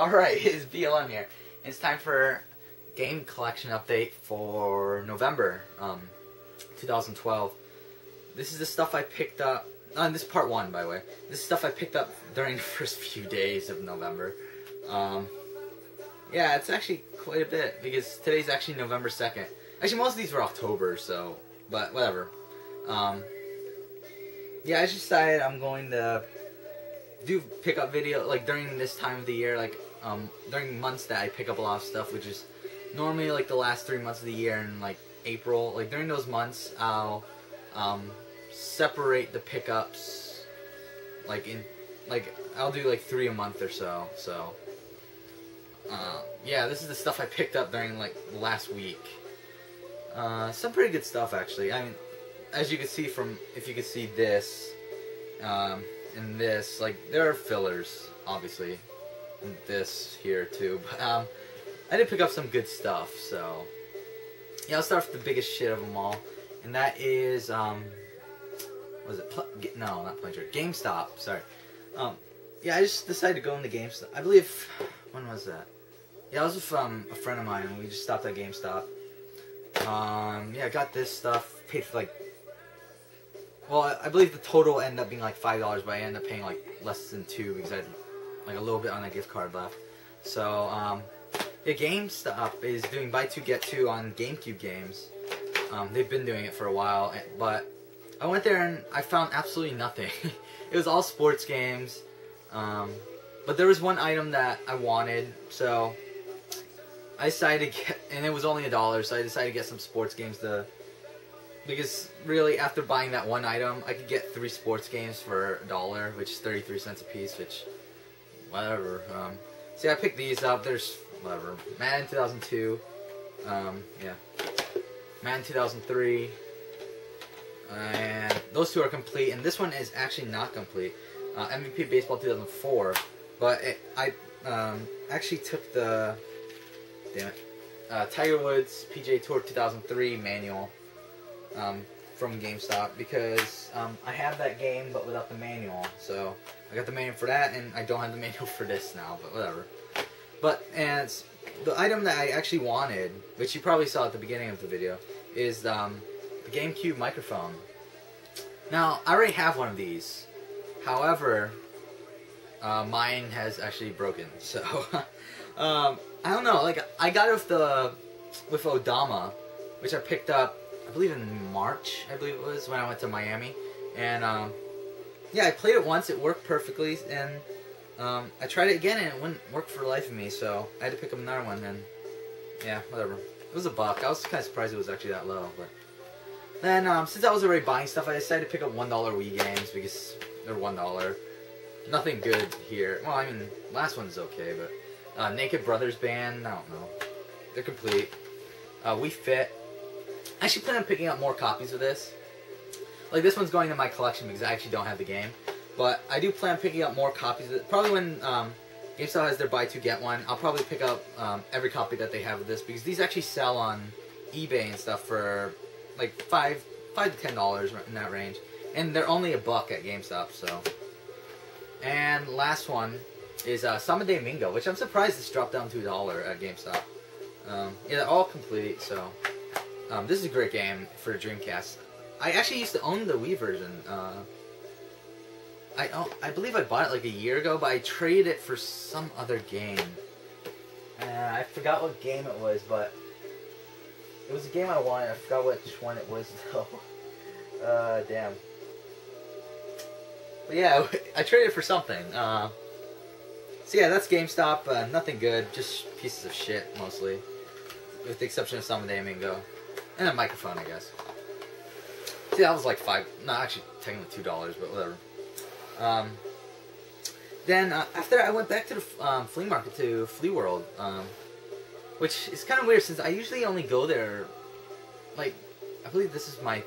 Alright, it's BLM here. It's time for game collection update for November 2012. This is the stuff I picked up. This is part 1, by the way. This is stuff I picked up during the first few days of November. Yeah, it's actually quite a bit because today's actually November 2nd. Actually, most of these were October, so, but whatever. Yeah, I just decided I'm going to do pickup video like during this time of the year, like during months that I pick up a lot of stuff, which is normally like the last 3 months of the year and like April. Like during those months, I'll separate the pickups I'll do like 3 a month or so. So yeah, this is the stuff I picked up during like last week. Some pretty good stuff actually. I mean, as you can see from, if you can see this and this, like there are fillers obviously, and this here too, but I did pick up some good stuff. So yeah, I'll start with the biggest shit of them all, and that is was it no, not Pleasure, GameStop. Sorry. Yeah, I just decided to go into GameStop. I believe, when was that? Yeah, I was with a friend of mine, and we just stopped at GameStop. Yeah, I got this stuff, paid for like, well, I believe the total ended up being like $5, but I ended up paying like less than $2 because I had like a little bit on that gift card left. So, yeah, GameStop is doing buy 2 get 2 on GameCube games. They've been doing it for a while, but I went there and I found absolutely nothing. It was all sports games, but there was one item that I wanted, so I decided to get, and it was only $1, so I decided to get some sports games because really after buying that one item, I could get 3 sports games for $1, which is 33 cents a piece, which, whatever. See, I picked these up. There's, whatever, Madden 2002, yeah, Madden 2003, and those 2 are complete, and this one is actually not complete. MVP Baseball 2004, but I actually took the, damn it, Tiger Woods PGA Tour 2003 manual from GameStop because I have that game but without the manual. So I got the manual for that, and I don't have the manual for this now, but whatever. But, and the item that I actually wanted, which you probably saw at the beginning of the video, is the GameCube microphone. Now, I already have one of these. However, mine has actually broken. So, I don't know. Like, I got it with Odama, which I picked up, I believe in March, I believe it was, when I went to Miami. And, yeah, I played it once. It worked perfectly. And I tried it again, and it wouldn't work for the life of me. So, I had to pick up another one. And, yeah, whatever. It was $1. I was kind of surprised it was actually that low. But then, since I was already buying stuff, I decided to pick up $1 Wii games because they're $1. Nothing good here. Well, I mean, last one's okay, but Naked Brothers Band, I don't know. They're complete. We Fit. I actually plan on picking up more copies of this. Like, this one's going in my collection because I actually don't have the game. But I do plan on picking up more copies of it. Probably when GameStop has their buy 2 get 1, I'll probably pick up every copy that they have of this, because these actually sell on eBay and stuff for like $5 to $10 in that range. And they're only $1 at GameStop, so. And last one is Summer Mingo, which I'm surprised this dropped down to $1 at GameStop. Yeah, they're all complete, so. This is a great game for Dreamcast. I actually used to own the Wii version. I believe I bought it like a year ago, but I traded it for some other game. I forgot what game it was, but it was a game I wanted. I forgot which one it was, though. Damn. But yeah, I traded it for something. So yeah, that's GameStop. Nothing good, just pieces of shit, mostly. With the exception of some of the Mingo. And a microphone, I guess. See, that was like no, actually, technically $2, but whatever. Then, after that, I went back to the flea market, to Flea World. Which is kind of weird, since I usually only go there, like, I believe this is my,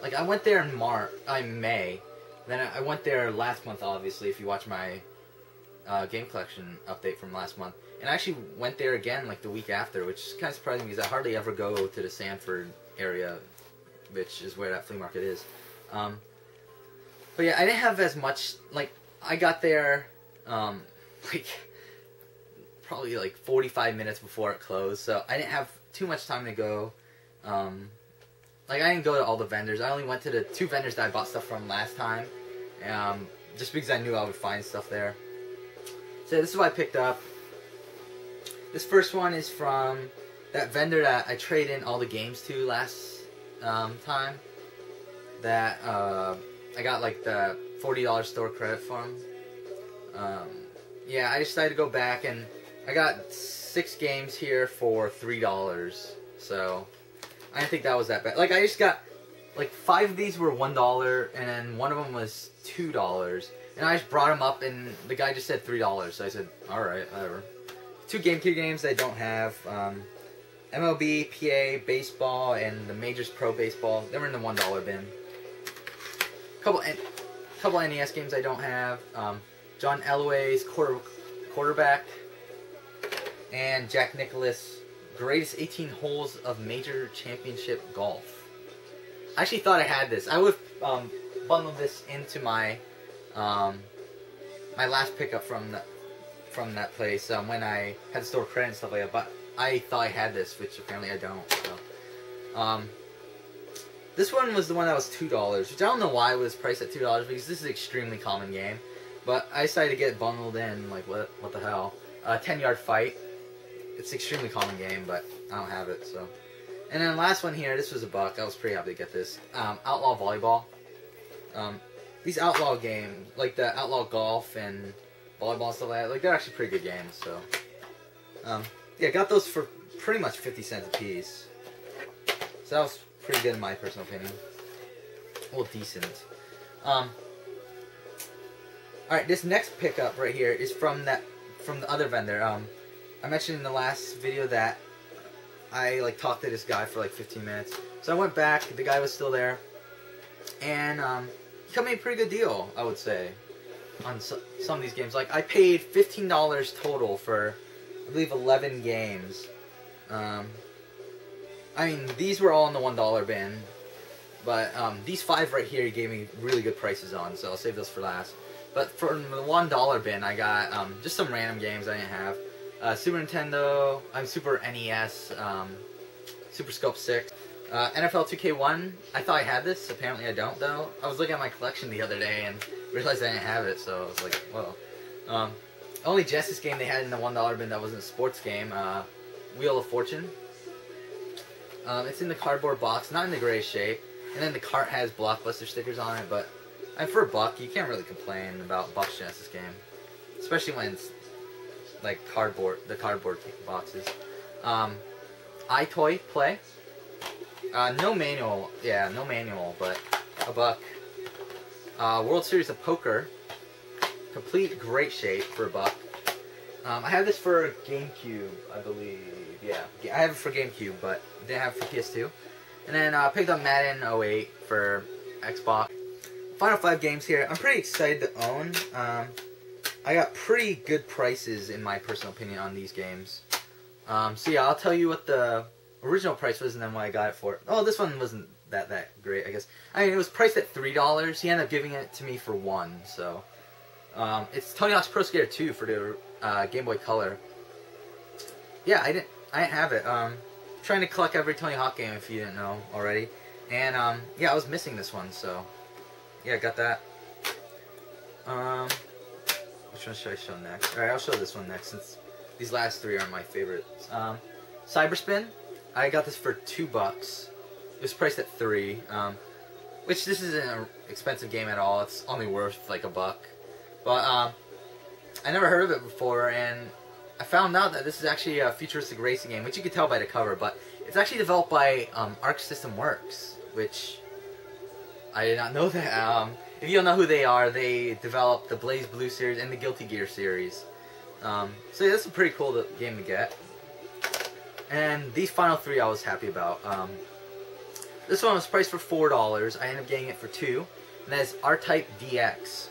like, I went there in May. Then I went there last month, obviously, if you watch my game collection update from last month. And I actually went there again, like, the week after, which is kind of surprising because I hardly ever go to the Sanford area, which is where that flea market is. But yeah, I didn't have as much, like, I got there, like, probably like 45 minutes before it closed, so I didn't have too much time to go. Like, I didn't go to all the vendors. I only went to the 2 vendors that I bought stuff from last time, just because I knew I would find stuff there. So this is what I picked up. This first one is from that vendor that I traded in all the games to last time. That I got like the $40 store credit from. Yeah, I decided to go back, and I got 6 games here for $3. So I didn't think that was that bad. Like, I just got like 5 of these were $1, and then one of them was $2. And I just brought them up, and the guy just said $3. So I said, all right, whatever. 2 GameCube games I don't have. MLB, PA, baseball, and the Majors Pro Baseball. They were in the $1 bin. Couple NES games I don't have. John Elway's quarterback, and Jack Nicklaus' greatest 18 holes of major championship golf. I actually thought I had this. I would have bundled this into my my last pickup from that place when I had to store credit and stuff like that. But I thought I had this, which apparently I don't. So, this one was the one that was $2, which I don't know why it was priced at $2 because this is an extremely common game. But I decided to get it bundled in. Like, what the hell? 10-Yard Fight. It's an extremely common game, but I don't have it. So, and then the last one here. This was $1. I was pretty happy to get this. Outlaw Volleyball. These Outlaw games, like the Outlaw Golf and volleyball and stuff like that, like, they're actually pretty good games. So, yeah, got those for pretty much 50 cents a piece. So that was pretty good in my personal opinion. Well, decent. Alright, this next pickup right here is from the other vendor. I mentioned in the last video that I like talked to this guy for like 15 minutes. So I went back, the guy was still there, and he got me a pretty good deal, I would say, on some of these games. Like, I paid $15 total for, I believe, 11 games. I mean, these were all in the $1 bin, but these 5 right here he gave me really good prices on, so I'll save those for last. But from the $1 bin, I got just some random games I didn't have. Super Nintendo, Super NES, Super Scope 6, NFL 2K1. I thought I had this. Apparently I don't, though. I was looking at my collection the other day and realized I didn't have it, so I was like, whoa. Only Justice game they had in the $1 bin that wasn't a sports game, Wheel of Fortune. It's in the cardboard box, not in the greatest shape. And then the cart has Blockbuster stickers on it, but for $1, you can't really complain about Buck's Genesis game, especially when it's like the cardboard boxes. iToy Play. No manual, but $1. World Series of Poker. Complete great shape for $1. I have this for GameCube, I believe. Yeah, I have it for GameCube, but didn't have it for PS2. And then I picked up Madden 08 for Xbox. Final 5 games here. I'm pretty excited to own. I got pretty good prices, in my personal opinion, on these games. So yeah, I'll tell you what the original price was and then what I got it for. Oh, this one wasn't that great, I guess. I mean, it was priced at $3. He ended up giving it to me for $1. So it's Tony Hawk's Pro Skater 2 for the Game Boy Color. Yeah, I didn't have it. Trying to collect every Tony Hawk game, if you didn't know already. And yeah, I was missing this one, so yeah, I got that. Which one should I show next? Alright, I'll show this one next, since these last 3 are my favorites. Cyberspin. I got this for $2. It was priced at $3. Which, this isn't an expensive game at all. It's only worth like $1. But I never heard of it before, and I found out that this is actually a futuristic racing game, which you can tell by the cover, but it's actually developed by Arc System Works, which I did not know that. If you don't know who they are, they developed the Blaze Blue series and the Guilty Gear series. So yeah, that's a pretty cool game to get. And these final 3 I was happy about. This one was priced for $4. I ended up getting it for $2. And that is R-Type DX.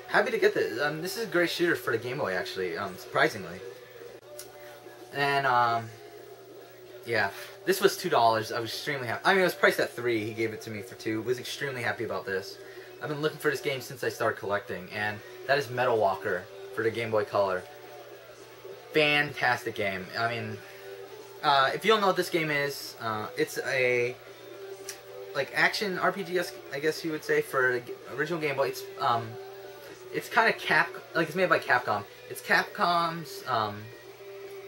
Happy to get this. This is a great shooter for the Game Boy, actually, surprisingly. And, yeah, this was $2. I was extremely happy. I mean, it was priced at $3. He gave it to me for $2. Was extremely happy about this. I've been looking for this game since I started collecting, and that is Metal Walker for the Game Boy Color. fantastic game. I mean, if you don't know what this game is, it's a like action RPG, I guess you would say, for original Game Boy. It's kind of it's made by Capcom. It's Capcom's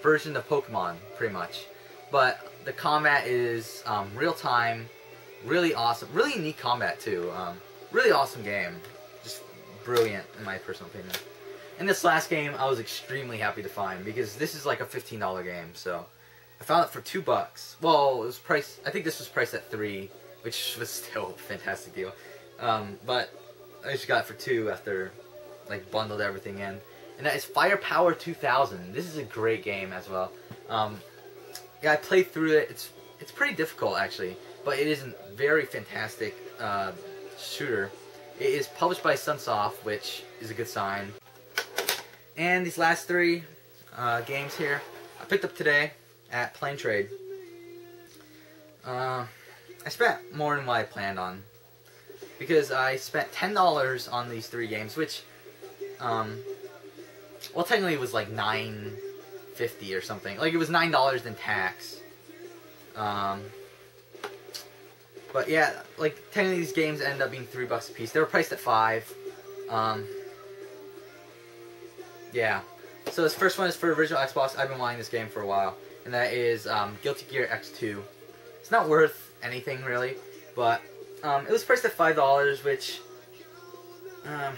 version of Pokemon, pretty much. But the combat is real time, really awesome, really unique combat too. Really awesome game, just brilliant in my personal opinion. And this last game, I was extremely happy to find because this is like a $15 game. So I found it for $2. Well, it was priced. I think this was priced at $3, which was still a fantastic deal. But I just got it for $2 after like bundled everything in. And that is Firepower 2000. This is a great game as well. Yeah, I played through it. It's pretty difficult actually, but it is a very fantastic shooter. It is published by Sunsoft, which is a good sign. And these last 3 games here, I picked up today at Plain Trade. I spent more than what I planned on because I spent $10 on these 3 games, which, well, technically it was like $9.50 or something. Like it was $9 in tax. But yeah, like technically these games end up being $3 a piece. They were priced at $5. Yeah. So this first one is for original Xbox. I've been wanting this game for a while, and that is Guilty Gear X2. It's not worth anything really, but it was priced at $5, which I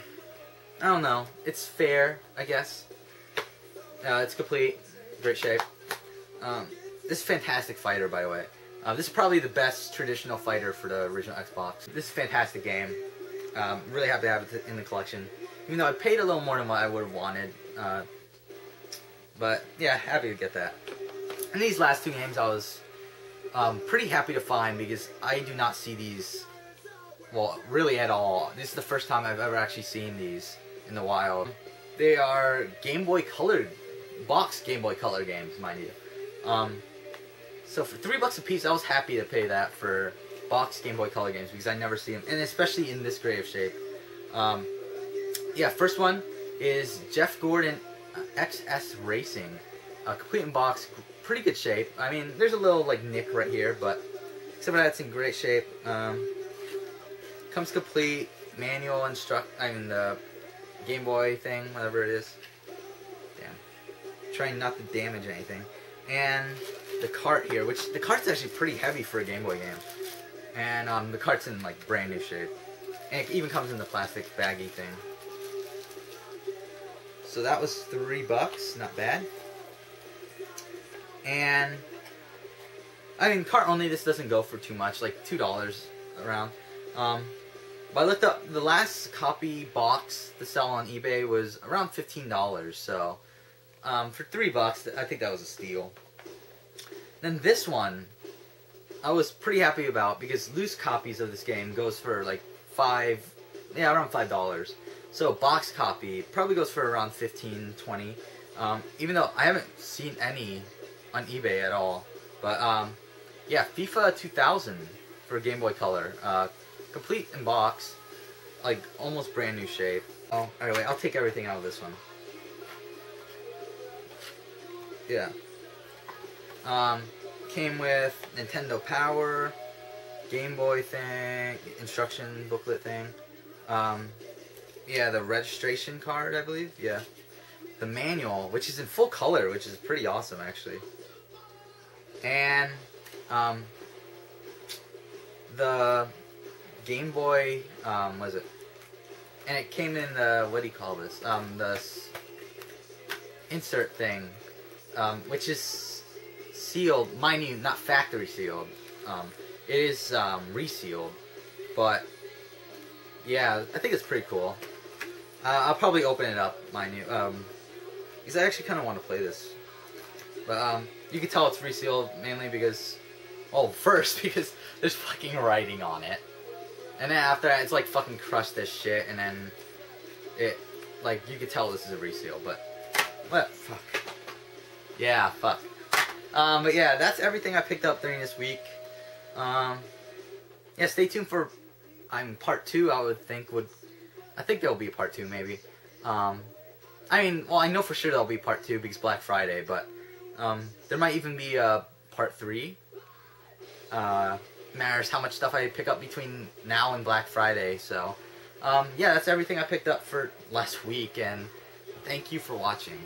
don't know. It's fair, I guess. It's complete, great shape. This is a fantastic fighter, by the way. This is probably the best traditional fighter for the original Xbox. This is a fantastic game. Really happy to have it in the collection. Even though I paid a little more than what I would have wanted. But yeah, happy to get that. And these last 2 games I was pretty happy to find because I do not see these, well, really at all. This is the first time I've ever actually seen these in the wild. They are Game Boy Color, box Game Boy Color games, mind you. So for $3 a piece, I was happy to pay that for box Game Boy Color games because I never see them, and especially in this great of shape. Yeah, first one is Jeff Gordon XS Racing, complete in box, pretty good shape. I mean, there's a little like nick right here, but except for that, it's in great shape. Comes complete, manual the Game Boy thing, whatever it is. Damn, trying not to damage anything. And the cart here, which the cart's actually pretty heavy for a Game Boy game. And the cart's in like brand new shape. And it even comes in the plastic baggy thing. So that was $3, not bad. And I mean, cart only, this doesn't go for too much, like $2 around. But I looked up, the last copy box to sell on eBay was around $15. So for $3, I think that was a steal. Then this one, I was pretty happy about because loose copies of this game goes for like around $5. So box copy probably goes for around $15, $20. Even though I haven't seen any on eBay at all. But yeah, FIFA 2000 for Game Boy Color, complete in box, like almost brand new shape. Oh, anyway, I'll take everything out of this one. Yeah. Came with Nintendo Power, Game Boy thing, instruction booklet thing. Yeah, the registration card, I believe. Yeah. The manual, which is in full color, which is pretty awesome, actually. And the Game Boy, what is it? And it came in the, what do you call this? The insert thing, which is sealed, mind you, not factory sealed. It is resealed, but yeah, I think it's pretty cool. I'll probably open it up, mind you, because I actually kind of want to play this. But you can tell it's resealed mainly because, well, first because there's fucking writing on it, and then after that it's like fucking crushed this shit, and then it, like, you can tell this is a reseal. But what? Fuck. Yeah, fuck. But yeah, that's everything I picked up during this week. Yeah, stay tuned for part 2. I think there'll be a part 2 maybe. I mean, well, I know for sure there'll be part 2 because Black Friday, but there might even be a part 3. Matters how much stuff I pick up between now and Black Friday. So, yeah, that's everything I picked up for last week, and thank you for watching.